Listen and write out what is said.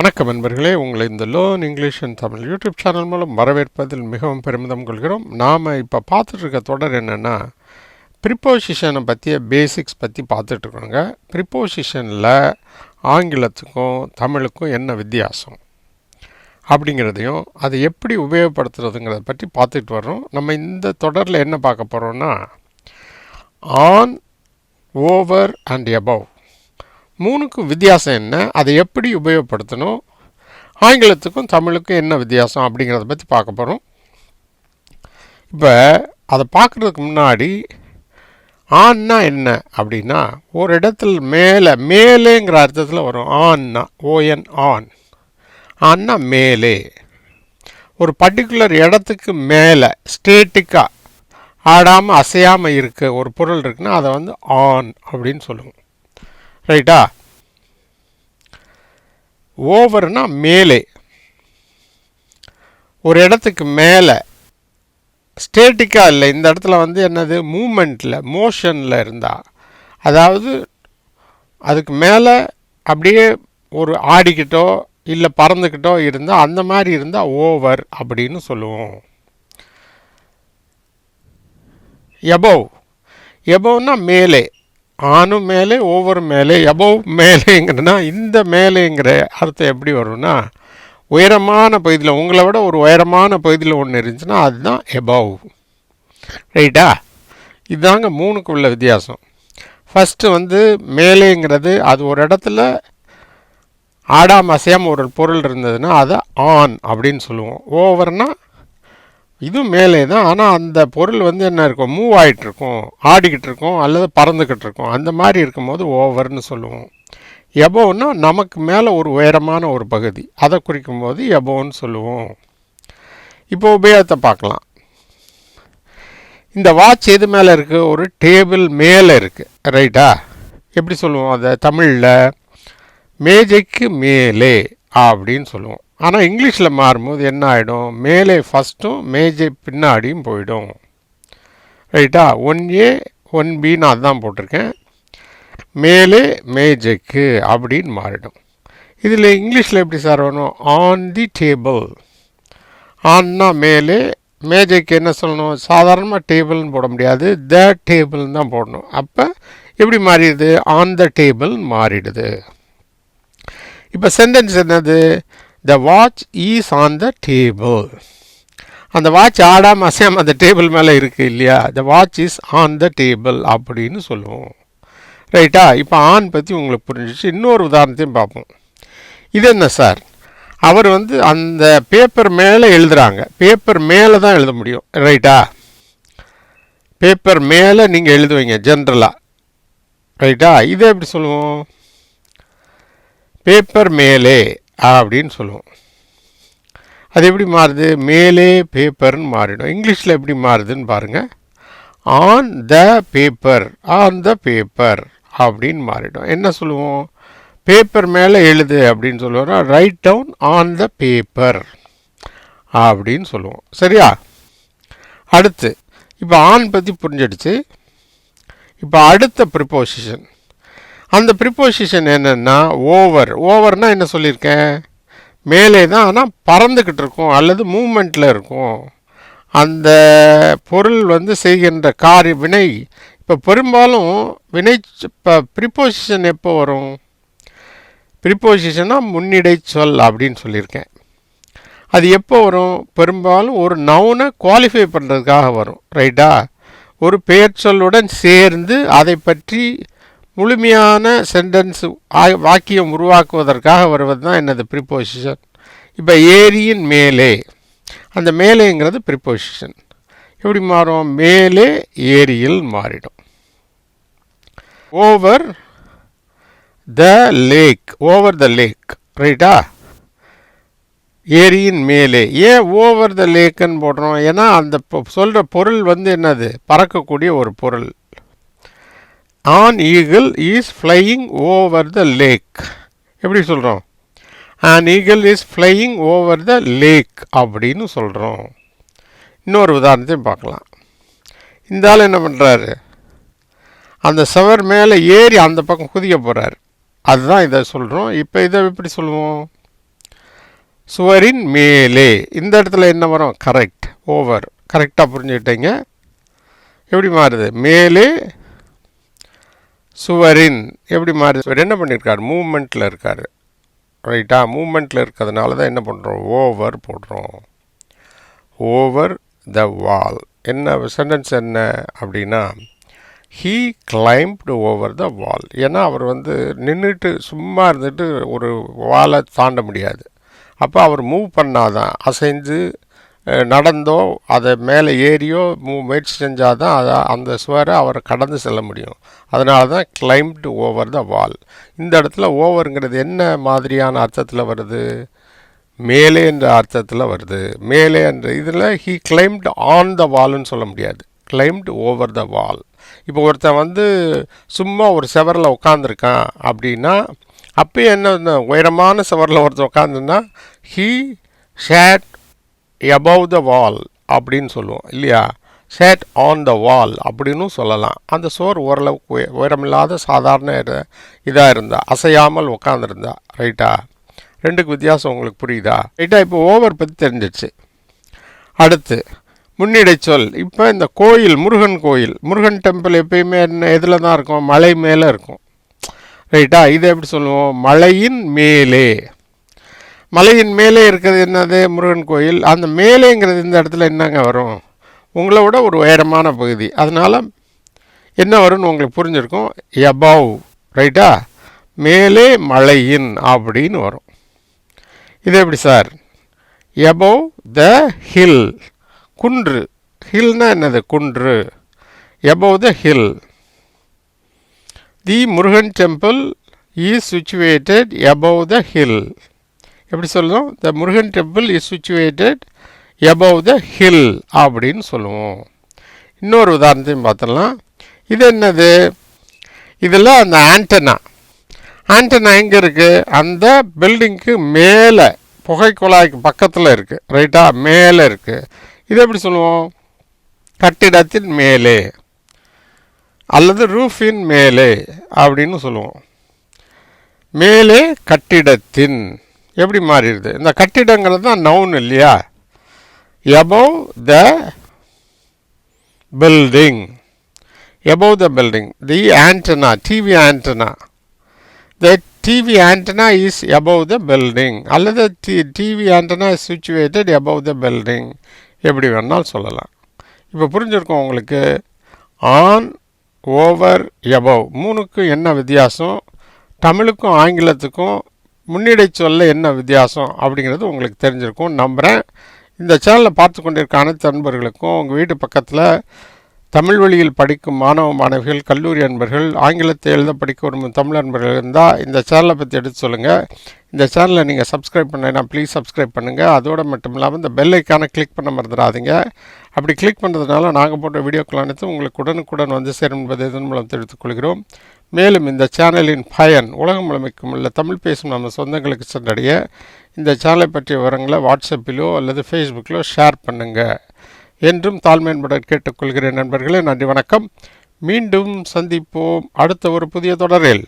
வணக்கம் நண்பர்களே, உங்களை இந்த learn English and Tamil YouTube channel மூலம் வரவேற்பதில் மிகவும் பெருமிதம் கொள்கிறோம். நாம் இப்போ பார்த்துட்ருக்க தொடர் என்னென்னா, ப்ரிப்போசிஷனை பற்றிய பேசிக்ஸ் பற்றி பார்த்துட்ருக்கோங்க. ப்ரிப்போசிஷனில் ஆங்கிலத்துக்கும் தமிழுக்கும் என்ன வித்தியாசம் அப்படிங்கிறதையும் அதை எப்படி உபயோகப்படுத்துறதுங்கிறத பற்றி பார்த்துட்டு வர்றோம். நம்ம இந்த தொடரில் என்ன பார்க்க போகிறோன்னா, ஆன், ஓவர் அண்ட் எபவ் மூணுக்கும் வித்தியாசம் என்ன, அதை எப்படி உபயோகப்படுத்தணும், ஆங்கிலத்துக்கும் தமிழுக்கும் என்ன வித்தியாசம் அப்படிங்கிறத பற்றி பார்க்க போகிறோம். இப்போ அதை பார்க்குறதுக்கு முன்னாடி ஆன்னா என்ன அப்படின்னா, ஒரு இடத்துல மேலேங்கிற அர்த்தத்தில் வரும். ஆன்னா ஓஎன் ஆன், ஆன்னா மேலே, ஒரு பர்டிகுலர் இடத்துக்கு மேலே ஸ்டேட்டிக்காக ஆடாமல் அசையாமல் இருக்க ஒரு பொருள் இருக்குன்னா அதை வந்து ஆன் அப்படின்னு சொல்லுவோம். ரைட்டா? ஓவர்னா மேலே, ஒரு இடத்துக்கு மேலே ஸ்டேட்டிக்காக இல்லை, இந்த இடத்துல வந்து என்னது மூமெண்ட்டில் மோஷனில் இருந்தால், அதாவது அதுக்கு மேலே அப்படியே ஒரு ஆடிக்கிட்டோ இல்லை பறந்துக்கிட்டோ இருந்தால், அந்த மாதிரி இருந்தால் ஓவர் அப்படின்னு சொல்லுவோம். எபவ்னா மேலே, ஆணும் மேலே ஓவர் மேலே, எபவ் மேலேங்கிறனா இந்த மேலேங்கிற அர்த்தம் எப்படி வரும்னா, உயரமான பகுதியில், உங்களை விட ஒரு உயரமான பகுதியில் ஒன்று இருந்துச்சுன்னா அதுதான் எபவ். ரைட்டா? இதுதாங்க மூணுக்கு உள்ள வித்தியாசம். ஃபஸ்ட்டு வந்து மேலேங்கிறது அது ஒரு இடத்துல ஆடாமல் அசையாமல் ஒரு பொருள் இருந்ததுன்னா அதை ஆன் அப்படின்னு சொல்லுவோம். ஓவர்னால் இதுவும் மேலே தான், ஆனால் அந்த பொருள் வந்து என்ன இருக்கும், மூவ் ஆகிட்டுருக்கும், ஆடிக்கிட்டு இருக்கும் அல்லது பறந்துக்கிட்டு இருக்கும், அந்த மாதிரி இருக்கும்போது ஓவர்னு சொல்லுவோம். எபோன்னா நமக்கு மேலே ஒரு உயரமான ஒரு பகுதி, அதை குறிக்கும் போது எபோன்னு சொல்லுவோம். இப்போ உபயோகத்தை பார்க்கலாம். இந்த வாட்ச் எது மேலே இருக்குது, ஒரு டேபிள் மேலே இருக்குது. ரைட்டா? எப்படி சொல்லுவோம் அதை தமிழில்? மேஜைக்கு மேலே அப்படின்னு சொல்லுவோம். ஆனால் இங்கிலீஷில் மாறும்போது என்ன ஆகிடும், மேலே ஃபஸ்ட்டும் மேஜை பின்னாடியும் போயிடும். ரைட்டா? 1A 1B நான் அதுதான் போட்டிருக்கேன். மேலே மேஜைக்கு அப்படின்னு மாறிடும். இதில் இங்கிலீஷில் எப்படி சார் வரணும், ஆன் தி டேபிள். ஆன்னா மேலே, மேஜைக்கு என்ன சொல்லணும், சாதாரணமாக டேபிள்னு போட முடியாது, த டேபிள்னு தான் போடணும். அப்போ எப்படி மாறிடுது, ஆன் த டேபிள் மாறிடுது. இப்போ சென்டென்ஸ் என்னது, The watch is on the table. அந்த வாட்ச் ஆடாமல் அசையாமல் அந்த டேபிள் மேலே இருக்குது இல்லையா, the watch is on the table அப்படின்னு சொல்லுவோம். ரைட்டா? இப்போ ஆன் பற்றி உங்களுக்கு புரிஞ்சிச்சு. இன்னொரு உதாரணத்தையும் பார்ப்போம். இது என்ன சார், அவர் வந்து அந்த பேப்பர் மேலே எழுதுகிறாங்க, பேப்பர் மேலே தான் எழுத முடியும். ரைட்டா? பேப்பர் மேலே நீங்கள் எழுதுவீங்க ஜென்ரலாக. ரைட்டா? இதை எப்படி சொல்லுவோம், பேப்பர் மேலே அப்படின்னு சொல்லுவோம். அது எப்படி மாறுது, மேலே பேப்பர்னு மாறிடும். இங்கிலீஷில் எப்படி மாறுதுன்னு பாருங்கள், on the paper, on the paper அப்படின்னு மாறிடும். என்ன சொல்லுவோம், பேப்பர் மேலே எழுது அப்படின்னு சொல்லுவோம், write down on the paper அப்படின்னு சொல்லுவோம். சரியா? அடுத்து இப்போ ஆன் பற்றி புரிஞ்சிடுச்சு. இப்போ அடுத்த ப்ரிப்போசிஷன், அந்த ப்ரிப்போசிஷன் என்னென்னா ஓவர்னால் என்ன சொல்லியிருக்கேன், மேலே தான், ஆனால் பறந்துக்கிட்டு இருக்கும் அல்லது மூமெண்ட்டில் இருக்கும். அந்த பொருள் வந்து செய்கின்ற வினை. இப்போ பெரும்பாலும் வினை, இப்போ ப்ரிப்போசிஷன் எப்போ வரும், ப்ரிப்போசிஷனாக முன்னிடை சொல் அப்படின்னு சொல்லியிருக்கேன். அது எப்போ வரும், பெரும்பாலும் ஒரு நவுனை குவாலிஃபை பண்ணுறதுக்காக வரும். ரைட்டா? ஒரு பெயர் சொல்லுடன் சேர்ந்து அதை பற்றி முழுமையான சென்டென்ஸ் வாக்கியம் உருவாக்குவதற்காக வருவது தான் என்னது, ப்ரிப்போசிஷன். இப்போ ஏரியின் மேலே, அந்த மேலேங்கிறது ப்ரிப்போசிஷன். எப்படி மாறும், மேலே ஏரியில் மாறிடும். Over the lake, over the lake. ரைட்டா? ஏரியின் மேலே. ஏன் ஓவர் த லேக்குன்னு போடுறோம், ஏன்னா அந்த சொல்கிற பொருள் வந்து என்னது, பறக்கக்கூடிய ஒரு பொருள். An eagle is flying over the lake. எப்படி சொல்கிறோம், an eagle is flying over the lake அப்படின்னு சொல்கிறோம். இன்னொரு உதாரணத்தையும் பார்க்கலாம். இந்த ஆள் என்ன பண்ணுறாரு, அந்த சுவர் மேலே ஏறி அந்த பக்கம் குதிக்க போகிறார். அதுதான் இதை சொல்கிறோம். இப்போ இதை எப்படி சொல்லுவோம், சுவரின் மேலே. இந்த இடத்துல என்ன வரும்? Correct, over. கரெக்டாக புரிஞ்சுக்கிட்டீங்க. எப்படி மாறுது? மேலே சுவரின் எப்படி மாறுது? சுவர் என்ன பண்ணியிருக்காரு? மூவ்மெண்ட்டில் இருக்கார். ரைட்டா? மூவ்மெண்ட்டில் இருக்கிறதுனால தான் என்ன பண்ணுறோம்? ஓவர் போடுறோம். ஓவர் த வால். என்ன சென்டென்ஸ் என்ன அப்படின்னா, he climbed over the wall. ஏன்னா அவர் நின்றுட்டு சும்மா இருந்துட்டு ஒரு வாலை தாண்ட முடியாது. அப்போ அவர் மூவ் பண்ணாதான், அசைஞ்சு நடந்தோ அதை மேலே ஏறியோ முயற்சி செஞ்சால் தான் அதை அந்த சுவரை அவர் கடந்து செல்ல முடியும். அதனால தான் கிளைம்டு ஓவர் த வால். இந்த இடத்துல ஓவருங்கிறது என்ன மாதிரியான அர்த்தத்தில் வருது? மேலே என்ற அர்த்தத்தில் வருது. மேலே என்ற இதில் ஹீ கிளைம்டு ஆன் த வால்னு சொல்ல முடியாது. கிளைம்டு ஓவர் த வால். இப்போ ஒருத்தன் சும்மா ஒரு செவரில் உட்காந்துருக்கான் அப்படின்னா, அப்போயே என்ன உயரமான செவரில் ஒருத்தன் உட்காந்துன்னா he sat above the wall அப்படின்னு சொல்லுவோம் இல்லையா? sat on the wall அப்படின்னு சொல்லலாம். அந்த சுவர் ஓரளவுக்கு உயரமில்லாத சாதாரண இதாக இருந்தா, அசையாமல் உட்காந்துருந்தா. ரைட்டா? ரெண்டுக்கு வித்தியாசம் உங்களுக்கு புரியுதா? ரைட்டா? இப்போ ஓவர் பற்றி தெரிஞ்சிடுச்சு. அடுத்து முன்னிடை சொல். இப்போ இந்த கோயில், முருகன் கோயில், முருகன் டெம்பிள் எப்பயுமே என்ன எதில் தான் இருக்கும்? மலை மேலே இருக்கும். ரைட்டா? இதை எப்படி சொல்லுவோம்? மலையின் மேலே. மலையின் மேலே இருக்கிறது என்னது? முருகன் கோயில். அந்த மேலேங்கிறது இந்த இடத்துல என்னங்க வரும்? உங்களை விட ஒரு உயரமான பகுதி. அதனால் என்ன வரும்னு உங்களுக்கு புரிஞ்சிருக்கும். above. ரைட்டா? மேலே மலையின் அப்படின்னு வரும். இது எப்படி சார்? above the hill. குன்று. ஹில்னா என்னது? குன்று. above the hill. The Murugan temple is situated above the hill. எப்படி சொல்லுவோம்? the Murugan temple is situated above the hill அப்படின்னு சொல்லுவோம். இன்னொரு உதாரணத்தையும் பார்த்தலாம். இது என்னது? இதில் அந்த ஆண்டனா. ஆண்டனா எங்கே இருக்குது? அந்த பில்டிங்க்கு மேலே, புகை குழாய்க்கு பக்கத்தில் இருக்குது. ரைட்டா? மேலே இருக்குது. இது எப்படி சொல்லுவோம்? கட்டிடத்தின் மேலே அல்லது ரூஃபின் மேலே அப்படின்னு சொல்லுவோம். மேலே கட்டிடத்தின் எப்படி மாறிடுது? இந்த கட்டிடங்கிறது தான் நவுன் இல்லையா? above the building. above the building. The antenna, TV antenna. The TV antenna is above the building. அல்லது TV antenna is situated above the building. எப்படி வேணாலும் சொல்லலாம். இப்போ புரிஞ்சிருக்கோம் உங்களுக்கு. ஆன், ஓவர், above மூணுக்கு என்ன வித்தியாசம்? தமிழுக்கும் ஆங்கிலத்துக்கும் முன்னிடை சொல்ல என்ன வித்தியாசம் அப்படிங்கிறது உங்களுக்கு தெரிஞ்சிருக்கும் நம்புகிறேன். இந்த சேனலில் பார்த்து கொண்டிருக்க அனைத்து நண்பர்களுக்கும், உங்கள் வீட்டு பக்கத்தில் தமிழ் வழியில் படிக்கும் மாணவ மாணவிகள், கல்லூரி அன்பர்கள், ஆங்கிலத்தை எழுத படிக்க விரும்பும் தமிழ் அன்பர்கள் இருந்தால் இந்த சேனலை பற்றி எடுத்து சொல்லுங்கள். இந்த சேனலை நீங்கள் சப்ஸ்கிரைப் பண்ணலைன்னா ப்ளீஸ் சப்ஸ்கிரைப் பண்ணுங்கள். அதோடு மட்டும் இல்லாமல் இந்த பெல் ஐக்கானை கிளிக் பண்ண மறந்துடாதீங்க. அப்படி கிளிக் பண்ணுறதுனால நாங்கள் போட்ட வீடியோக்கள் அனைத்தும் உங்களுக்கு உடனுக்குடன் சேரும் என்பதை இதன் மூலம் தெரிவித்துக் கொள்கிறோம். மேலும் இந்த சேனலின் பயன் உலகம் முழுமைக்கும் உள்ள தமிழ் பேசும் நம்ம சொந்தங்களுக்கு சென்றடைய இந்த சேனலை பற்றிய விவரங்களை வாட்ஸ்அப்பிலோ அல்லது ஃபேஸ்புக்கிலோ ஷேர் பண்ணுங்கள் என்றும் தாழ்மையுடன் கேட்டுக்கொள்கிறேன். நண்பர்களே, நன்றி, வணக்கம். மீண்டும் சந்திப்போம் அடுத்த ஒரு புதிய தொடரில்.